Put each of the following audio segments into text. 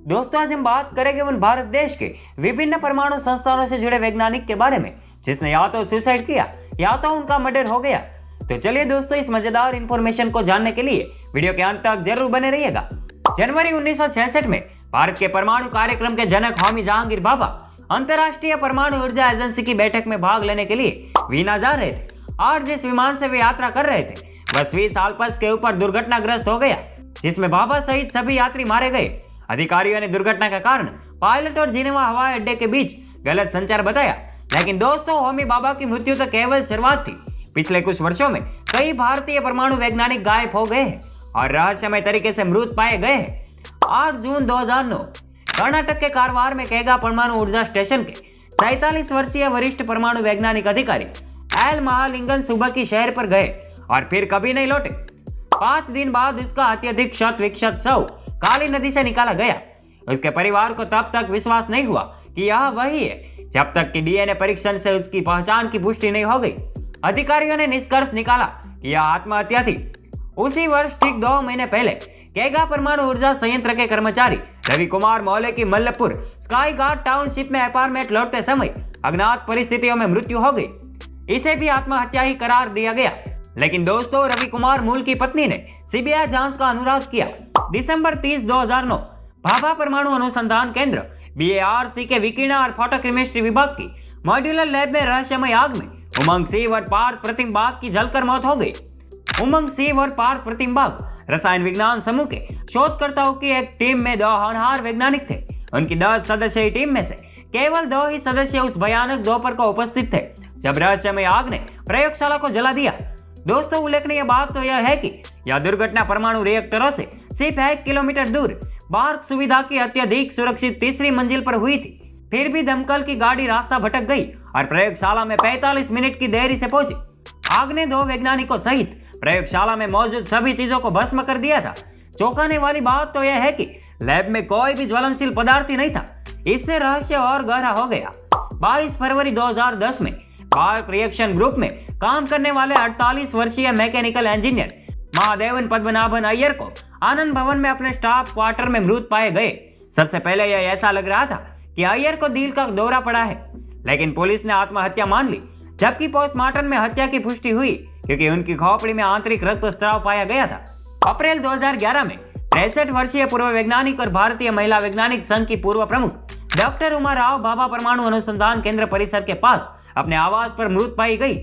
दोस्तों आज हम बात करेंगे उन भारत देश के विभिन्न परमाणु संस्थानों से जुड़े वैज्ञानिक के बारे में जिसने या तो सुसाइड किया या तो उनका मर्डर हो गया। तो चलिए दोस्तों इस मजेदार इंफॉर्मेशन को जानने के लिए वीडियो के अंत तक जरूर बने रहिएगा। जनवरी 1966 में भारत के परमाणु कार्यक्रम के जनक होमी जहांगीर भाभा अंतर्राष्ट्रीय परमाणु ऊर्जा एजेंसी की बैठक में भाग लेने के लिए वीना जा रहे थे और जिस विमान से वे यात्रा कर रहे थे वह स्विस आल्प्स के ऊपर दुर्घटनाग्रस्त हो गया, जिसमें भाभा सहित सभी यात्री मारे गए। अधिकारियों ने दुर्घटना का कारण पायलट और जिनेवा हवाई अड्डे के बीच गलत संचार बताया, लेकिन दोस्तों होमी भाभा की मृत्यु तो केवल शुरुआत थी। पिछले कुछ वर्षों में कई भारतीय परमाणु वैज्ञानिक गायब हो गए हैं और रहस्यमय तरीके से मृत पाए गए हैं। 8 जून 2009 कर्नाटक के कारवार में केगा परमाणु ऊर्जा स्टेशन के 47 वर्षीय वरिष्ठ परमाणु वैज्ञानिक अधिकारी एल महालिंगन सुबह की शहर पर गए और फिर कभी नहीं लौटे। 5 दिन बाद उसका अत्यधिक क्षत विक्षत शव काली नदी से निकाला गया। उसके परिवार को तब तक विश्वास नहीं हुआ कि यह वही है जब तक कि डीएनए परीक्षण से उसकी पहचान की पुष्टि नहीं हो गई। अधिकारियों ने निष्कर्ष निकाला कि यह आत्महत्या थी। उसी वर्ष ठीक 2 महीने पहले केगा परमाणु ऊर्जा संयंत्र के कर्मचारी रवि कुमार मौले की मल्लपुर स्काई गार्ड टाउनशिप में अपार्टमेंट लौटते समय अज्ञात परिस्थितियों में मृत्यु हो गई। इसे भी आत्महत्या ही करार दिया गया, लेकिन दोस्तों रवि कुमार मूल की पत्नी ने सीबीआई जांच का अनुरोध किया। दिसंबर 30, 2009 भाभा परमाणु अनुसंधान केंद्र BARC के विकिरण और फोटोकेमिस्ट्री विभाग की मॉड्यूलर लैब में रहस्यमय आग में उमंग सिंह और पार्थ प्रतिम बाग की जलकर मौत हो गई। उमंग सिंह और पार्थ प्रतिम बाग रसायन विज्ञान समूह के शोधकर्ताओं की एक टीम में 2 होनहार वैज्ञानिक थे। उनकी 10 सदस्यीय टीम में से केवल 2 ही सदस्य उस भयानक दोपहर को उपस्थित थे जब रहस्यमय आग ने प्रयोगशाला को जला दिया। दोस्तों उल्लेखनीय बात तो यह है कि यह दुर्घटना परमाणु रिएक्टरों से सिर्फ 1 किलोमीटर दूर बार्क सुविधा की अत्यधिक सुरक्षित तीसरी मंजिल पर हुई थी। फिर भी दमकल की गाड़ी रास्ता भटक गई और प्रयोगशाला में 45 मिनट की देरी से पहुंची। आग ने 2 वैज्ञानिकों सहित प्रयोगशाला में मौजूद सभी चीजों को भस्म कर दिया था। चौंकाने वाली बात तो यह है कि लैब में कोई भी ज्वलनशील पदार्थ ही नहीं था। इससे रहस्य और गहरा हो गया। 22 फरवरी 2010 में बार्क रिएक्शन ग्रुप में काम करने वाले 48 वर्षीय मैकेनिकल इंजीनियर महादेवन पद्मनाभन अय्यर को आनंद भवन में अपने स्टाफ क्वार्टर में मृत पाए गए। सबसे पहले यह ऐसा लग रहा था कि अय्यर को दिल का दौरा पड़ा है, लेकिन पुलिस ने आत्महत्या मान ली, जबकि पोस्टमार्टम में हत्या की पुष्टि हुई क्योंकि उनकी खोपड़ी में आंतरिक रक्तस्राव पाया गया था। अप्रैल 2011 में 63 वर्षीय पूर्व वैज्ञानिक और भारतीय महिला वैज्ञानिक संघ की पूर्व प्रमुख डॉक्टर उमा राव भाभा परमाणु अनुसंधान केंद्र परिसर के पास अपने आवास पर मृत पाई गई,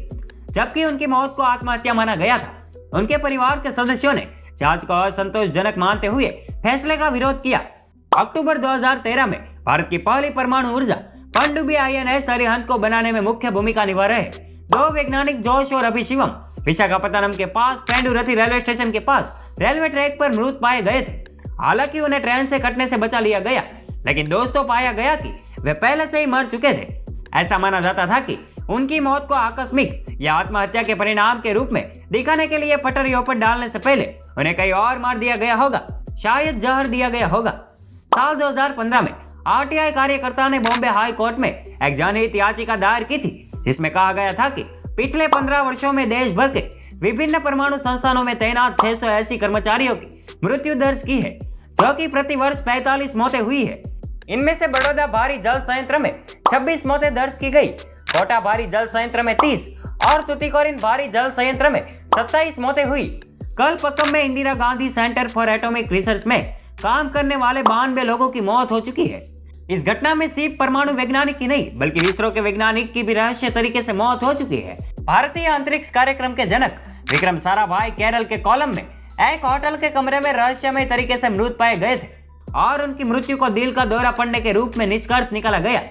जबकि उनकी मौत को आत्महत्या माना गया था। उनके परिवार के सदस्यों ने जांच को असंतोषजनक मानते हुए फैसले का विरोध किया। अक्टूबर 2013 में भारत की पहली परमाणु ऊर्जा पनडुब्बी INS अरिहंत को बनाने में मुख्य भूमिका निभा रहे 2 वैज्ञानिक जोश और अभि शिवम विशाखापट्टनम के पास पेंडुरथी रेलवे स्टेशन के पास रेलवे ट्रैक पर मृत पाए गए थे। हालांकि उन्हें ट्रेन से कटने से बचा लिया गया, लेकिन दोस्तों पाया गया कि वे पहले से ही मर चुके थे। ऐसा माना जाता था कि उनकी मौत को आकस्मिक या आत्महत्या के परिणाम के रूप में दिखाने के लिए पटरियों पर डालने से पहले उन्हें कहीं और मार दिया गया होगा, शायद जहर दिया गया होगा। साल 2015 में RTI कार्यकर्ता ने बॉम्बे हाई कोर्ट में एक जनहित याचिका दायर की थी, जिसमें कहा गया था कि पिछले 15 वर्षों में देश भर के विभिन्न परमाणु संस्थानों में तैनात 680 कर्मचारियों की मृत्यु दर्ज की है, जो कि प्रति वर्ष 45 मौतें हुई है। इनमें से बड़ौदा भारी जल संयंत्र में 26 मौतें दर्ज की गई, कोटा भारी जल संयंत्र में 30 और तुतीकोरिन भारी जल संयंत्र में 27 मौतें हुई। कलपक्कम में Indira Gandhi centre for atomic research में काम करने वाले 92 लोगों की मौत हो चुकी है। इस घटना में सिर्फ परमाणु वैज्ञानिक की नहीं बल्कि इसरो के वैज्ञानिक की भी रहस्य तरीके से मौत हो चुकी है। भारतीय अंतरिक्ष कार्यक्रम के जनक विक्रम साराभाई केरल के कोलम में एक होटल के कमरे में रहस्यमय तरीके से मृत पाए गए थे और उनकी मृत्यु को दिल का दौरा पड़ने के रूप में निष्कर्ष निकाला गया।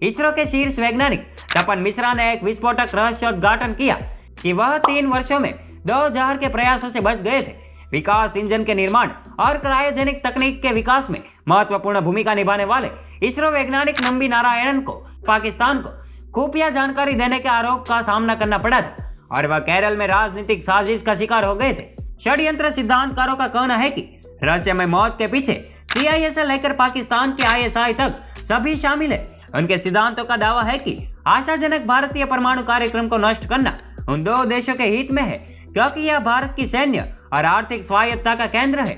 इसरो के शीर्ष वैज्ञानिक तपन मिश्रा ने एक विस्फोटक रहस्योद्घाटन किया कि वह 3 वर्षों में 2 जहर के प्रयासों से बच गए थे। विकास इंजन के निर्माण और क्रायोजेनिक तकनीक के विकास में महत्वपूर्ण भूमिका निभाने वाले इसरो वैज्ञानिक नंबी नारायणन को पाकिस्तान को खुफिया जानकारी देने के आरोप का सामना करना पड़ा था और वह केरल में राजनीतिक साजिश का शिकार हो गए थे। षड्यंत्र सिद्धांतकारों का कहना है कि रहस्यमय मौत के पीछे CIA से लेकर पाकिस्तान के ISI तक सभी शामिल है। उनके सिद्धांतों का दावा है कि आशाजनक भारतीय परमाणु कार्यक्रम को नष्ट करना उन 2 देशों के हित में है, क्योंकि यह भारत की सैन्य और आर्थिक स्वायत्तता का केंद्र है।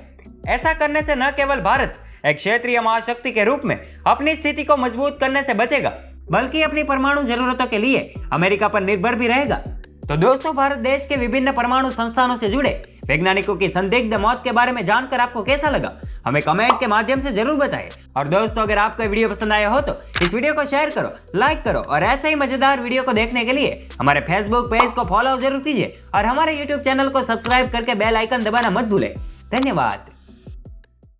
ऐसा करने से न केवल भारत एक क्षेत्रीय महाशक्ति के रूप में अपनी स्थिति को मजबूत करने से बचेगा, बल्कि अपनी परमाणु जरूरतों के लिए अमेरिका पर निर्भर भी रहेगा। तो दोस्तों, भारत देश के विभिन्न परमाणु संस्थानों से जुड़े वैज्ञानिकों की संदिग्ध मौत के बारे में जानकर आपको कैसा लगा, हमें कमेंट के माध्यम से जरूर बताएं। और दोस्तों, अगर आपको वीडियो पसंद आया हो तो इस वीडियो को शेयर करो, लाइक करो और ऐसे ही मजेदार वीडियो को देखने के लिए हमारे फेसबुक पेज को फॉलो जरूर कीजिए और हमारे यूट्यूब चैनल को सब्सक्राइब करके बेल आइकन दबाना मत भूलें। धन्यवाद।